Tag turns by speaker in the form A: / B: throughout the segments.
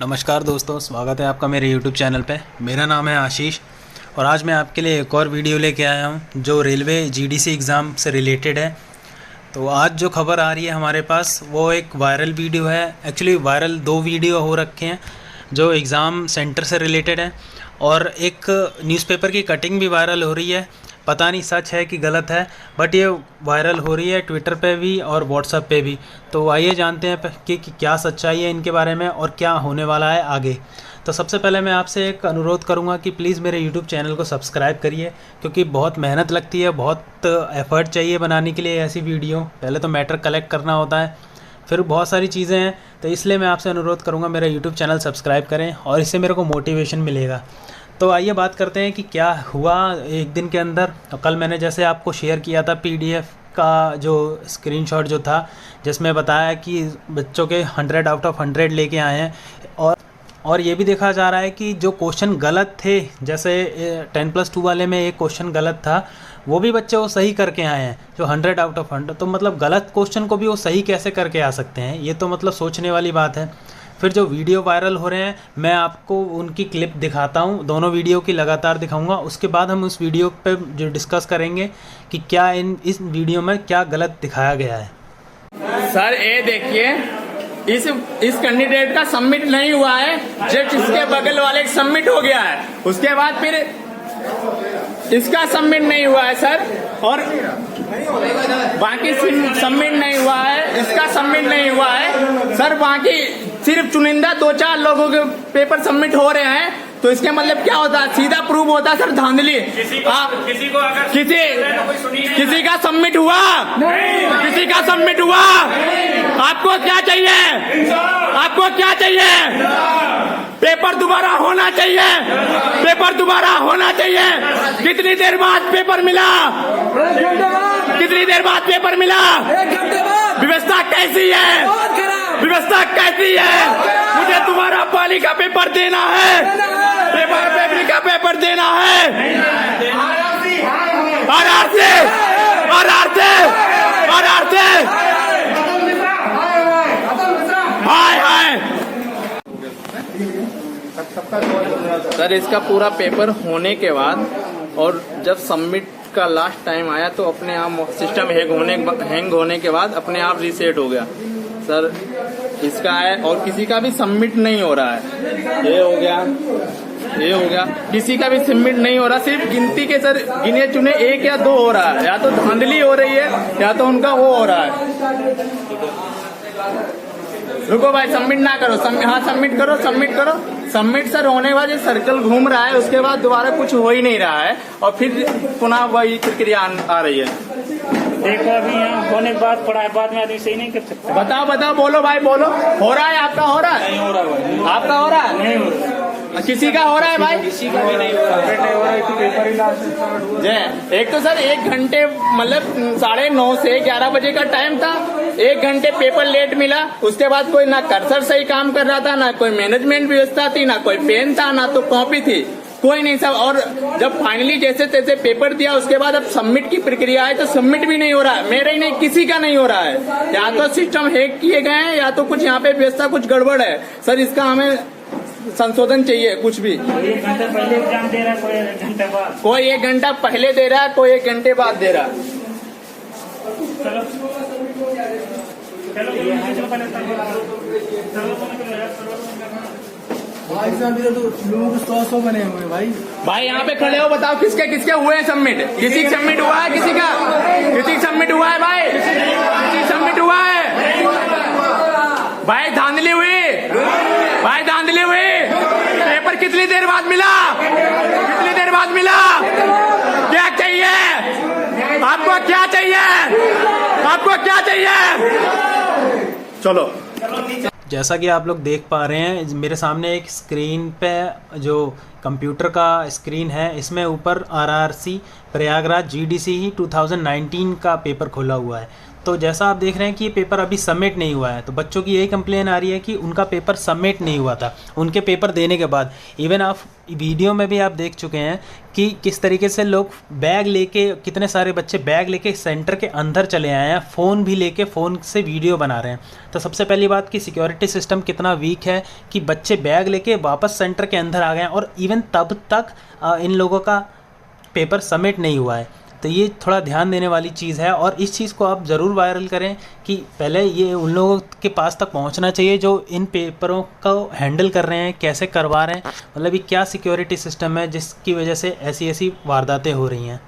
A: नमस्कार दोस्तों, स्वागत है आपका मेरे YouTube चैनल पे। मेरा नाम है आशीष और आज मैं आपके लिए एक और वीडियो लेके आया हूँ जो रेलवे GDC एग्ज़ाम से रिलेटेड है। तो आज जो खबर आ रही है हमारे पास वो एक वायरल वीडियो है। एक्चुअली वायरल दो वीडियो हो रखे हैं जो एग्ज़ाम सेंटर से रिलेटेड है और एक न्यूज़पेपर की कटिंग भी वायरल हो रही है। पता नहीं सच है कि गलत है, बट ये वायरल हो रही है ट्विटर पे भी और व्हाट्सएप पे भी। तो आइए जानते हैं कि क्या सच्चाई है इनके बारे में और क्या होने वाला है आगे। तो सबसे पहले मैं आपसे एक अनुरोध करूंगा कि प्लीज़ मेरे यूट्यूब चैनल को सब्सक्राइब करिए, क्योंकि बहुत मेहनत लगती है, बहुत एफ़र्ट चाहिए बनाने के लिए ऐसी वीडियो। पहले तो मैटर कलेक्ट करना होता है, फिर बहुत सारी चीज़ें हैं। तो इसलिए मैं आपसे अनुरोध करूँगा मेरा यूट्यूब चैनल सब्सक्राइब करें और इससे मेरे को मोटिवेशन मिलेगा। तो आइए बात करते हैं कि क्या हुआ एक दिन के अंदर। कल मैंने जैसे आपको शेयर किया था PDF का जो स्क्रीनशॉट जो था, जिसमें बताया कि बच्चों के 100 आउट ऑफ 100 लेके आए हैं और ये भी देखा जा रहा है कि जो क्वेश्चन गलत थे, जैसे 10+2 वाले में एक क्वेश्चन गलत था, वो भी बच्चे वो सही करके आए हैं जो 100 आउट ऑफ 100। तो मतलब गलत क्वेश्चन को भी वो सही कैसे करके आ सकते हैं, ये तो मतलब सोचने वाली बात है। फिर जो वीडियो वायरल हो रहे हैं, मैं आपको उनकी क्लिप दिखाता हूं, दोनों वीडियो की लगातार दिखाऊंगा। उसके बाद हम उस वीडियो पे जो डिस्कस करेंगे कि क्या इस वीडियो में क्या गलत दिखाया गया है।
B: सर ये देखिए, इस कैंडिडेट का सबमिट नहीं हुआ है, जस्ट इसके बगल वाले का सबमिट हो गया है। उसके बाद फिर इसका सबमिट नहीं हुआ है सर, और बाकी सबमिट नहीं हुआ है, इसका सबमिट नहीं हुआ है सर। बाकी सिर्फ चुनिंदा 2-4 लोगों के पेपर सबमिट हो रहे हैं। तो इसके मतलब क्या होता है, सीधा प्रूव होता है सर धांधली। किसी का सबमिट हुआ, किसी का सबमिट हुआ। आपको क्या चाहिए, आपको क्या चाहिए? पेपर दोबारा होना चाहिए, पेपर दोबारा होना चाहिए। कितनी देर बाद पेपर मिला, कितनी देर बाद पेपर मिला? व्यवस्था कैसी है, व्यवस्था कैसी है? मुझे तुम्हारा पाली का पेपर देना है, पेपर का पेपर देना है। सर इसका पूरा पेपर होने के बाद और जब सबमिट का लास्ट टाइम आया तो अपने आप सिस्टम हैंग होने के बाद अपने आप रीसेट हो गया सर। इसका है और किसी का भी सबमिट नहीं हो रहा है। ये हो गया, ये हो गया, किसी का भी सबमिट नहीं हो रहा। सिर्फ गिनती के सर गिने चुने 1 या 2 हो रहा है, या तो धांधली हो रही है या तो उनका वो हो रहा है। रुको भाई, सबमिट ना करो, हाँ सबमिट करो, सबमिट करो। सबमिट सर होने के बाद ये सर्कल घूम रहा है, उसके बाद दोबारा कुछ हो ही नहीं रहा है और फिर पुनः वही प्रक्रिया आ रही है।
C: देखो अभी यहाँ होने के बाद पढ़ा है, बाद में आदमी सही नहीं कर सकता।
B: बताओ बताओ, बोलो भाई बोलो। हो रहा है आपका, हो रहा है?
C: नहीं हो रहा भाई,
B: आपका हो रहा है?
C: नहीं हो रहा।
B: किसी का हो रहा है भाई?
C: किसी का भी नहीं हो रहा।
B: एक तो सर 1 घंटे मतलब 9:30 से 11 बजे का टाइम था, 1 घंटे पेपर लेट मिला। उसके बाद कोई ना कर्सर सही काम कर रहा था, ना कोई मैनेजमेंट व्यवस्था थी, ना कोई पेन था, ना तो कॉपी थी, कोई नहीं सब। और जब फाइनली जैसे तैसे पेपर दिया, उसके बाद अब सबमिट की प्रक्रिया है तो सबमिट भी नहीं हो रहा है। मेरा ही नहीं, किसी का नहीं हो रहा है। या तो सिस्टम हैक किए गए हैं या तो कुछ यहाँ पे व्यवस्था कुछ गड़बड़ है सर। इसका हमें संशोधन चाहिए कुछ भी।
C: 1 घंटे पहले एग्जाम दे रहा है, कोई 1 घंटे बाद,
B: कोई 1 घंटा पहले दे रहा है, कोई 1 घंटे बाद दे रहा है।
C: चलो चलो
D: भाई साहब इधर तो लोग 100 बने हुए
B: भाई यहाँ पे खड़े हो, बताओ किसके किसके हुए हैं सबमिट? किसी का सबमिट हुआ है, किसी का सबमिट हुआ है भाई? किसी सबमिट हुआ है भाई? धांधली हुई भाई, धांधली हुई। पेपर कितनी देर बाद मिला, कितनी देर बाद मिला? क्या चाहिए आपको, क्या चाहिए आपको, क्या चाहिए? चलो।
A: जैसा कि आप लोग देख पा रहे हैं मेरे सामने एक स्क्रीन पे जो कंप्यूटर का स्क्रीन है, इसमें ऊपर RRC प्रयागराज GDC 2019 का पेपर खोला हुआ है। तो जैसा आप देख रहे हैं कि ये पेपर अभी सबमिट नहीं हुआ है, तो बच्चों की यही कंप्लेन आ रही है कि उनका पेपर सबमिट नहीं हुआ था उनके पेपर देने के बाद। इवन आप वीडियो में भी आप देख चुके हैं कि किस तरीके से लोग बैग लेके, कितने सारे बच्चे बैग लेके सेंटर के अंदर चले आए हैं, फ़ोन भी लेके फ़ोन से वीडियो बना रहे हैं। तो सबसे पहली बात कि सिक्योरिटी सिस्टम कितना वीक है कि बच्चे बैग लेके वापस सेंटर के अंदर आ गए हैं और इवन तब तक इन लोगों का पेपर सबमिट नहीं हुआ है। तो ये थोड़ा ध्यान देने वाली चीज़ है और इस चीज़ को आप ज़रूर वायरल करें कि पहले ये उन लोगों के पास तक पहुंचना चाहिए जो इन पेपरों को हैंडल कर रहे हैं, कैसे करवा रहे हैं, मतलब ये क्या सिक्योरिटी सिस्टम है जिसकी वजह से ऐसी ऐसी वारदातें हो रही हैं।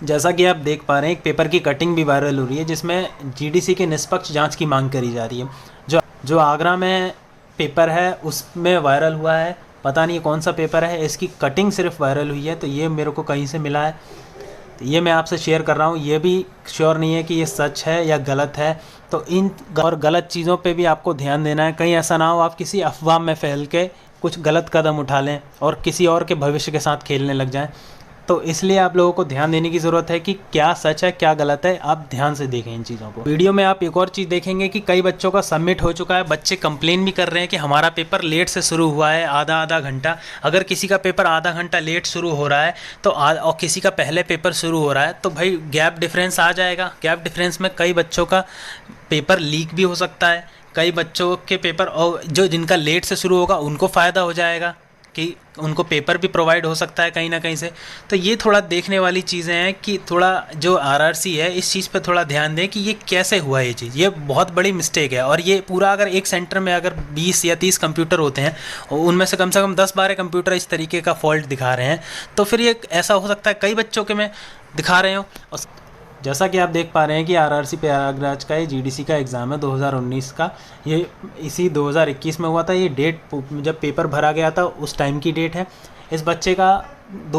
A: जैसा कि आप देख पा रहे हैं एक पेपर की कटिंग भी वायरल हो रही है जिसमें जीडीसी के निष्पक्ष जाँच की मांग करी जा रही है। जो आगरा में पेपर है उसमें वायरल हुआ है, पता नहीं कौन सा पेपर है, इसकी कटिंग सिर्फ वायरल हुई है। तो ये मेरे को कहीं से मिला है, तो ये मैं आपसे शेयर कर रहा हूँ। ये भी श्योर नहीं है कि ये सच है या गलत है। तो इन और गलत चीज़ों पे भी आपको ध्यान देना है, कहीं ऐसा ना हो आप किसी अफवाह में फैल के कुछ गलत कदम उठा लें और किसी और के भविष्य के साथ खेलने लग जाएं। तो इसलिए आप लोगों को ध्यान देने की ज़रूरत है कि क्या सच है क्या गलत है, आप ध्यान से देखें इन चीज़ों को। वीडियो में आप एक और चीज़ देखेंगे कि कई बच्चों का सबमिट हो चुका है, बच्चे कंप्लेन भी कर रहे हैं कि हमारा पेपर लेट से शुरू हुआ है, आधा घंटा। अगर किसी का पेपर आधा घंटा लेट शुरू हो रहा है तो और किसी का पहले पेपर शुरू हो रहा है तो भाई गैप डिफरेंस आ जाएगा। गैप डिफरेंस में कई बच्चों का पेपर लीक भी हो सकता है, कई बच्चों के पेपर और जो जिनका लेट से शुरू होगा उनको फ़ायदा हो जाएगा कि उनको पेपर भी प्रोवाइड हो सकता है कहीं ना कहीं से। तो ये थोड़ा देखने वाली चीज़ें हैं कि थोड़ा जो आरआरसी है इस चीज़ पे थोड़ा ध्यान दें कि ये कैसे हुआ ये चीज़। ये बहुत बड़ी मिस्टेक है और ये पूरा अगर एक सेंटर में अगर 20 या 30 कंप्यूटर होते हैं और उनमें से कम 10-12 कंप्यूटर इस तरीके का फॉल्ट दिखा रहे हैं तो फिर ये ऐसा हो सकता है कई बच्चों के में दिखा रहे हो। जैसा कि आप देख पा रहे हैं कि आरआरसी प्रयागराज का ये जीडीसी का एग्ज़ाम है 2019 का, ये इसी 2021 में हुआ था। ये डेट जब पेपर भरा गया था उस टाइम की डेट है। इस बच्चे का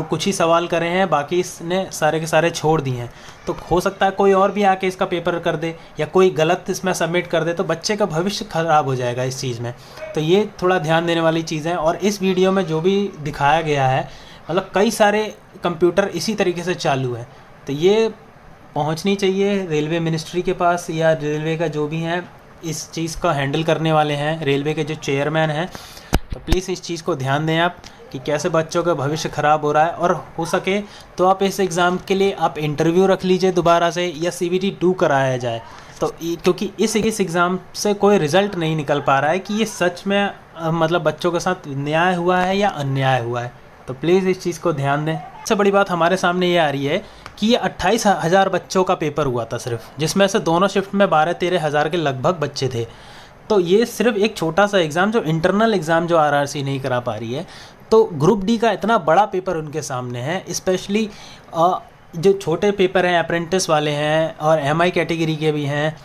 A: कुछ ही सवाल करे हैं, बाकी इसने सारे के सारे छोड़ दिए हैं। तो हो सकता है कोई और भी आके इसका पेपर कर दे या कोई गलत इसमें सबमिट कर दे तो बच्चे का भविष्य ख़राब हो जाएगा इस चीज़ में। तो ये थोड़ा ध्यान देने वाली चीज़ है। और इस वीडियो में जो भी दिखाया गया है मतलब कई सारे कंप्यूटर इसी तरीके से चालू है, तो ये पहुंचनी चाहिए रेलवे मिनिस्ट्री के पास या रेलवे का जो भी हैं इस चीज़ का हैंडल करने वाले हैं, रेलवे के जो चेयरमैन हैं। तो प्लीज़ इस चीज़ को ध्यान दें आप कि कैसे बच्चों का भविष्य ख़राब हो रहा है। और हो सके तो आप इस एग्ज़ाम के लिए आप इंटरव्यू रख लीजिए दोबारा से या CBT 2 कराया जाए। तो क्योंकि इस एग्ज़ाम से कोई रिज़ल्ट नहीं निकल पा रहा है कि ये सच में मतलब बच्चों के साथ न्याय हुआ है या अन्याय हुआ है। तो प्लीज़ इस चीज़ को ध्यान दें। सबसे बड़ी बात हमारे सामने ये आ रही है कि ये 28,000 बच्चों का पेपर हुआ था सिर्फ, जिसमें से दोनों शिफ्ट में 12-13 हज़ार के लगभग बच्चे थे। तो ये सिर्फ एक छोटा सा एग्ज़ाम, जो इंटरनल एग्ज़ाम जो आरआरसी नहीं करा पा रही है, तो ग्रुप डी का इतना बड़ा पेपर उनके सामने है। स्पेशली जो छोटे पेपर हैं अप्रेंटिस वाले हैं और MI कैटेगरी के भी हैं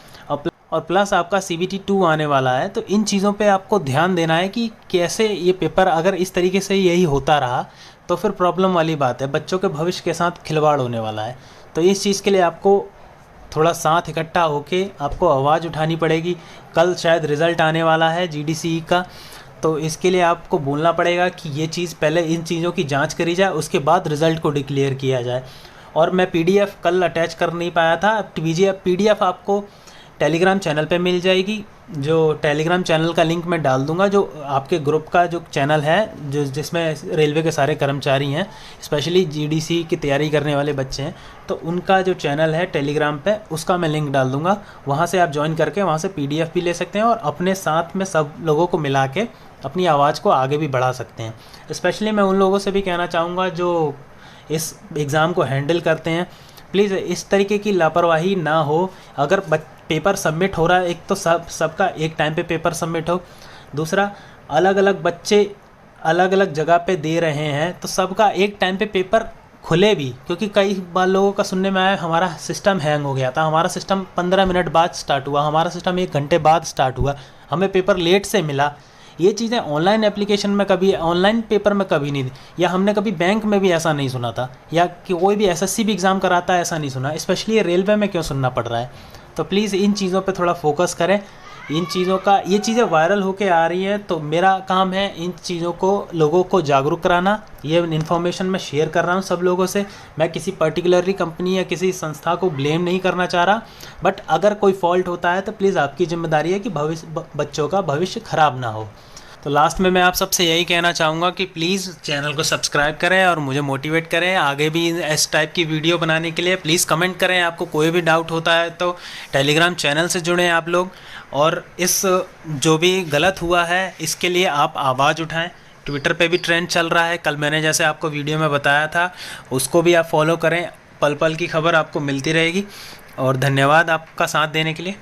A: और प्लस आपका CBT 2 आने वाला है। तो इन चीज़ों पे आपको ध्यान देना है कि कैसे ये पेपर अगर इस तरीके से यही होता रहा तो फिर प्रॉब्लम वाली बात है, बच्चों के भविष्य के साथ खिलवाड़ होने वाला है। तो इस चीज़ के लिए आपको थोड़ा साथ इकट्ठा होके आपको आवाज़ उठानी पड़ेगी। कल शायद रिज़ल्ट आने वाला है GDCE का, तो इसके लिए आपको बोलना पड़ेगा कि ये चीज़ पहले इन चीज़ों की जांच करी जाए, उसके बाद रिज़ल्ट को डिक्लेयर किया जाए। और मैं PDF कल अटैच कर नहीं पाया था, PDF आपको टेलीग्राम चैनल पे मिल जाएगी। जो टेलीग्राम चैनल का लिंक मैं डाल दूंगा, जो आपके ग्रुप का जो चैनल है जिसमें रेलवे के सारे कर्मचारी हैं, स्पेशली GDC की तैयारी करने वाले बच्चे हैं, तो उनका जो चैनल है टेलीग्राम पे उसका मैं लिंक डाल दूंगा। वहाँ से आप ज्वाइन करके वहाँ से PDF भी ले सकते हैं और अपने साथ में सब लोगों को मिला के अपनी आवाज़ को आगे भी बढ़ा सकते हैं। स्पेशली मैं उन लोगों से भी कहना चाहूँगा जो इस एग्ज़ाम को हैंडल करते हैं, प्लीज़ इस तरीके की लापरवाही ना हो। अगर पेपर सबमिट हो रहा है, एक तो सबका एक टाइम पे पेपर सबमिट हो, दूसरा अलग अलग बच्चे अलग अलग जगह पे दे रहे हैं तो सबका एक टाइम पे पेपर खुले भी। क्योंकि कई बार लोगों का सुनने में आया हमारा सिस्टम हैंग हो गया था, हमारा सिस्टम 15 मिनट बाद स्टार्ट हुआ, हमारा सिस्टम 1 घंटे बाद स्टार्ट हुआ, हमें पेपर लेट से मिला। ये चीज़ें ऑनलाइन एप्लीकेशन में कभी, ऑनलाइन पेपर में कभी नहीं, या हमने कभी बैंक में भी ऐसा नहीं सुना था, या कि कोई भी SSC भी एग्ज़ाम कराता है ऐसा नहीं सुना। स्पेशली रेलवे में क्यों सुनना पड़ रहा है? तो प्लीज़ इन चीज़ों पे थोड़ा फोकस करें इन चीज़ों का, ये चीज़ें वायरल होके आ रही हैं, तो मेरा काम है इन चीज़ों को लोगों को जागरूक कराना। ये इन्फॉर्मेशन मैं शेयर कर रहा हूँ सब लोगों से। मैं किसी पर्टिकुलरली कंपनी या किसी संस्था को ब्लेम नहीं करना चाह रहा, बट अगर कोई फॉल्ट होता है तो प्लीज़ आपकी जिम्मेदारी है कि बच्चों का भविष्य ख़राब ना हो। तो लास्ट में मैं आप सबसे यही कहना चाहूँगा कि प्लीज़ चैनल को सब्सक्राइब करें और मुझे मोटिवेट करें आगे भी इस टाइप की वीडियो बनाने के लिए। प्लीज़ कमेंट करें, आपको कोई भी डाउट होता है तो टेलीग्राम चैनल से जुड़ें आप लोग, और इस जो भी गलत हुआ है इसके लिए आप आवाज़ उठाएं। ट्विटर पे भी ट्रेंड चल रहा है, कल मैंने जैसे आपको वीडियो में बताया था, उसको भी आप फॉलो करें। पल पल की खबर आपको मिलती रहेगी। और धन्यवाद आपका साथ देने के लिए।